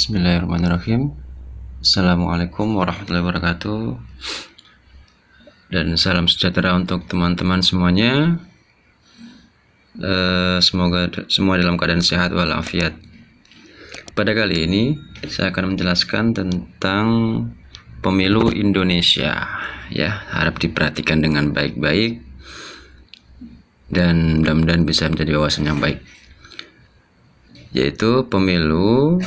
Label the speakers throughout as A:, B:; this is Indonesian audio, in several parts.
A: Bismillahirrahmanirrahim. Assalamualaikum warahmatullahi wabarakatuh. Dan salam sejahtera untuk teman-teman semuanya. Semoga semua dalam keadaan sehat walafiat. Pada kali ini saya akan menjelaskan tentang pemilu Indonesia. Ya, harap diperhatikan dengan baik-baik dan mudah-mudahan bisa menjadi wawasan yang baik. Yaitu pemilu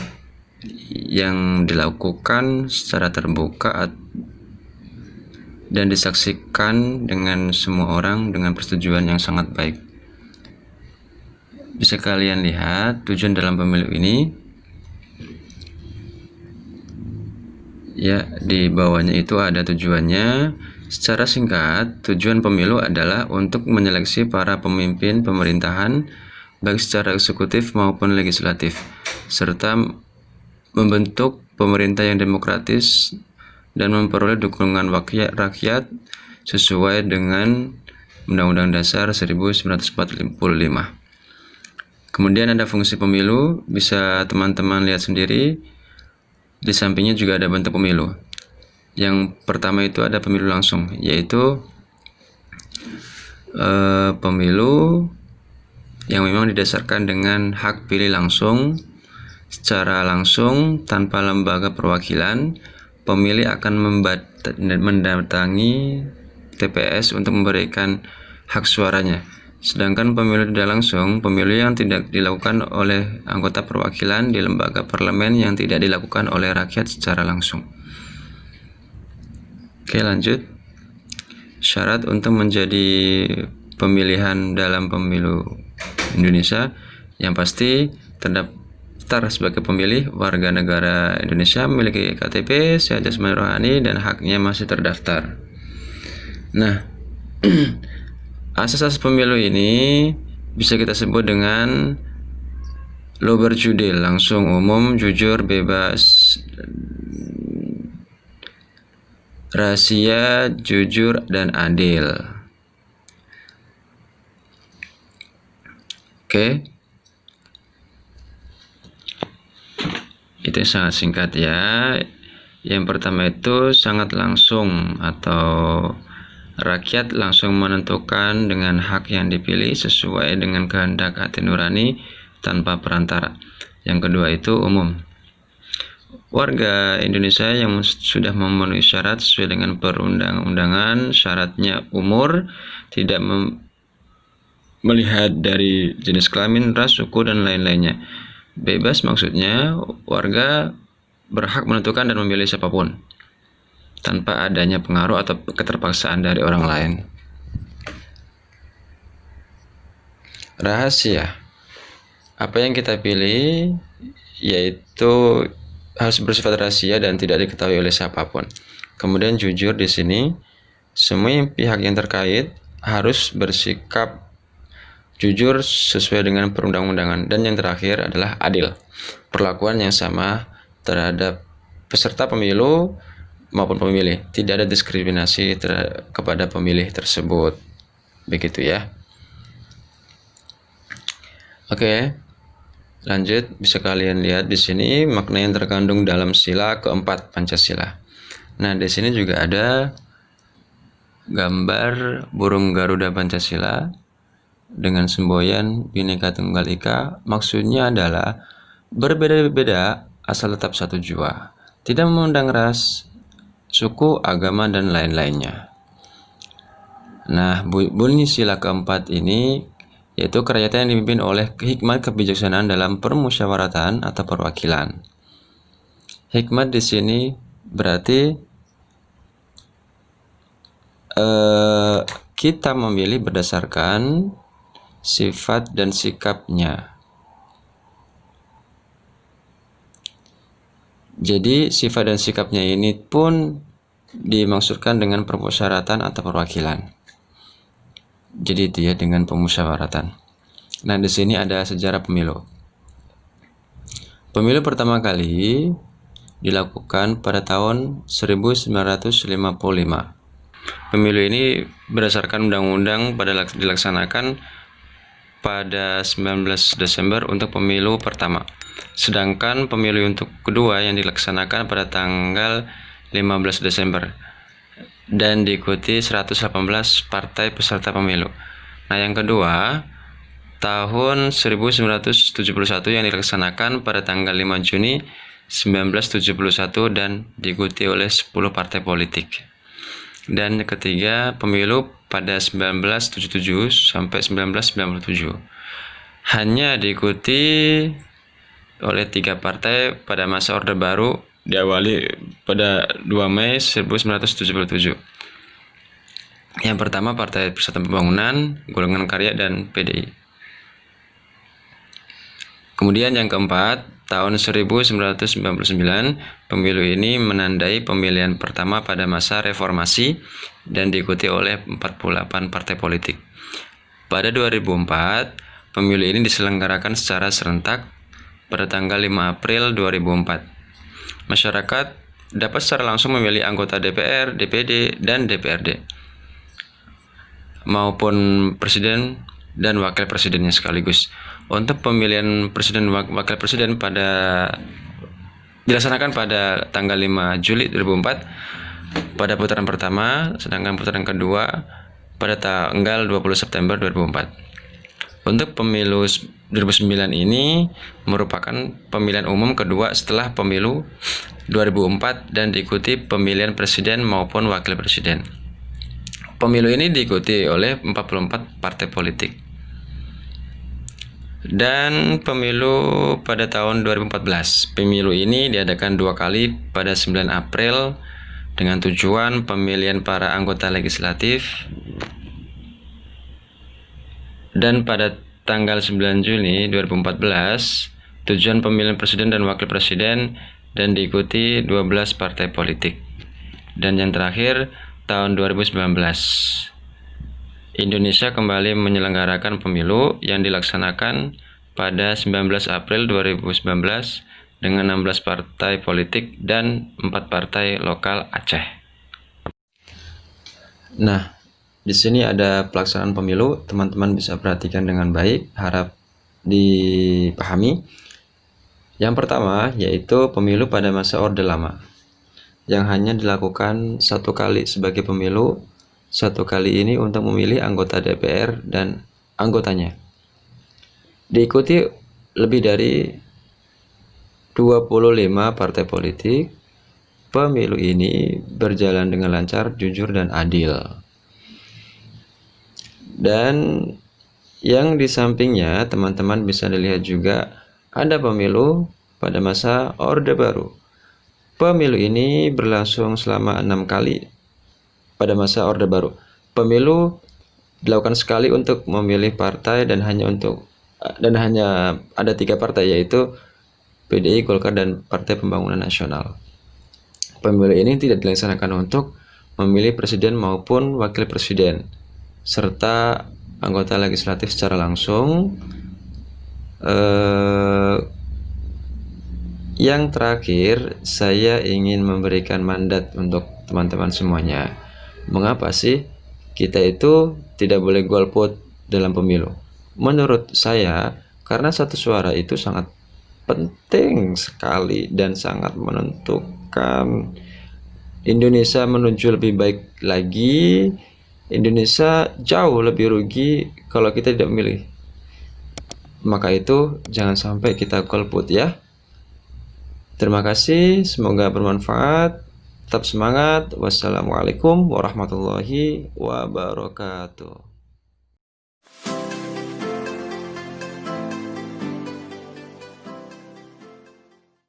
A: yang dilakukan secara terbuka dan disaksikan dengan semua orang dengan persetujuan yang sangat baik. Bisa kalian lihat tujuan dalam pemilu ini. Ya, di bawahnya itu ada tujuannya. Secara singkat, tujuan pemilu adalah untuk menyeleksi para pemimpin pemerintahan baik secara eksekutif maupun legislatif, serta membentuk pemerintah yang demokratis dan memperoleh dukungan rakyat sesuai dengan Undang-Undang Dasar 1945. Kemudian ada fungsi pemilu, bisa teman-teman lihat sendiri. Di sampingnya juga ada bentuk pemilu. Yang pertama itu ada pemilu langsung, yaitu pemilu yang memang didasarkan dengan hak pilih langsung. Secara langsung tanpa lembaga perwakilan, pemilih akan mendatangi TPS untuk memberikan hak suaranya. Sedangkan pemilu tidak langsung, pemilu yang tidak dilakukan oleh anggota perwakilan di lembaga parlemen yang tidak dilakukan oleh rakyat secara langsung. Oke, lanjut. Syarat untuk menjadi pemilihan dalam pemilu Indonesia yang pasti terdaftar sebagai pemilih warga negara Indonesia, memiliki KTP, sehat jasmani rohani, dan haknya masih terdaftar. Nah, asas-asas pemilu ini bisa kita sebut dengan lo berjudil, langsung, umum, jujur, bebas, rahasia, jujur, dan adil. Oke. Itu sangat singkat ya. Yang pertama itu sangat langsung, atau rakyat langsung menentukan dengan hak yang dipilih sesuai dengan kehendak hati nurani tanpa perantara. Yang kedua itu umum. Warga Indonesia yang sudah memenuhi syarat sesuai dengan perundang-undangan, syaratnya umur, tidak melihat dari jenis kelamin, ras, suku, dan lain-lainnya. Bebas maksudnya warga berhak menentukan dan memilih siapapun tanpa adanya pengaruh atau keterpaksaan dari orang lain. Rahasia. Apa yang kita pilih yaitu harus bersifat rahasia dan tidak diketahui oleh siapapun. Kemudian jujur, di sini semua pihak yang terkait harus bersikap jujur sesuai dengan perundang-undangan. Dan yang terakhir adalah adil, perlakuan yang sama terhadap peserta pemilu maupun pemilih, tidak ada diskriminasi kepada pemilih tersebut. Begitu ya. Oke, lanjut. Bisa kalian lihat di sini makna yang terkandung dalam sila keempat Pancasila. Nah, di sini juga ada gambar burung Garuda Pancasila dengan semboyan Bhinneka Tunggal Ika. Maksudnya adalah berbeda-beda asal tetap satu jua, tidak memandang ras, suku, agama, dan lain-lainnya. Nah, bunyi sila keempat ini yaitu kerakyatan yang dipimpin oleh hikmat kebijaksanaan dalam permusyawaratan atau perwakilan. Hikmat di sini berarti kita memilih berdasarkan sifat dan sikapnya. Jadi sifat dan sikapnya ini pun dimaksudkan dengan permusyawaratan atau perwakilan. Jadi dia dengan pemusyawaratan. Nah, di sini ada sejarah pemilu. Pemilu pertama kali dilakukan pada tahun 1955. Pemilu ini berdasarkan undang-undang dilaksanakan pada 19 Desember untuk pemilu pertama. Sedangkan pemilu untuk kedua yang dilaksanakan pada tanggal 15 Desember dan diikuti 118 partai peserta pemilu. Nah, yang kedua, tahun 1971 yang dilaksanakan pada tanggal 5 Juni 1971 dan diikuti oleh 10 partai politik. Dan ketiga, pemilu pada 1977 sampai 1997 hanya diikuti oleh 3 partai pada masa Orde Baru diawali pada 2 Mei 1977. Yang pertama Partai Persatuan Pembangunan, Golongan Karya, dan PDI. Kemudian yang keempat, tahun 1999, pemilu ini menandai pemilihan pertama pada masa reformasi dan diikuti oleh 48 partai politik. Pada 2004, pemilu ini diselenggarakan secara serentak pada tanggal 5 April 2004. Masyarakat dapat secara langsung memilih anggota DPR, DPD, dan DPRD, maupun presiden dan wakil presidennya sekaligus. Untuk pemilihan presiden dan wakil presiden dilaksanakan pada tanggal 5 Juli 2004 pada putaran pertama, sedangkan putaran kedua pada tanggal 20 September 2004. Untuk pemilu 2009 ini merupakan pemilihan umum kedua setelah pemilu 2004 dan diikuti pemilihan presiden maupun wakil presiden. Pemilu ini diikuti oleh 44 partai politik. Dan pemilu pada tahun 2014. Pemilu ini diadakan 2 kali pada 9 April dengan tujuan pemilihan para anggota legislatif, dan pada tanggal 9 Juni 2014 tujuan pemilihan presiden dan wakil presiden, dan diikuti 12 partai politik. Dan yang terakhir tahun 2019 Indonesia kembali menyelenggarakan pemilu yang dilaksanakan pada 19 April 2019 dengan 16 partai politik dan 4 partai lokal Aceh. Nah, di sini ada pelaksanaan pemilu, teman-teman bisa perhatikan dengan baik, harap dipahami. Yang pertama yaitu pemilu pada masa Orde Lama, yang hanya dilakukan 1 kali sebagai pemilu. 1 kali ini untuk memilih anggota DPR dan anggotanya. Diikuti lebih dari 25 partai politik. Pemilu ini berjalan dengan lancar, jujur, dan adil. Dan yang di sampingnya teman-teman bisa dilihat juga ada pemilu pada masa Orde Baru. Pemilu ini berlangsung selama 6 kali pada masa Orde Baru. Pemilu dilakukan sekali untuk memilih partai dan hanya ada 3 partai, yaitu PDI, Golkar, dan Partai Pembangunan Nasional. Pemilu ini tidak dilaksanakan untuk memilih presiden maupun wakil presiden serta anggota legislatif secara langsung. Yang terakhir, saya ingin memberikan mandat untuk teman-teman semuanya. Mengapa sih kita itu tidak boleh golput dalam pemilu? Menurut saya, karena 1 suara itu sangat penting sekali dan sangat menentukan. Indonesia menuju lebih baik lagi. Indonesia jauh lebih rugi kalau kita tidak memilih. Maka itu jangan sampai kita golput ya. Terima kasih, semoga bermanfaat. Tetap semangat. Wassalamualaikum warahmatullahi wabarakatuh.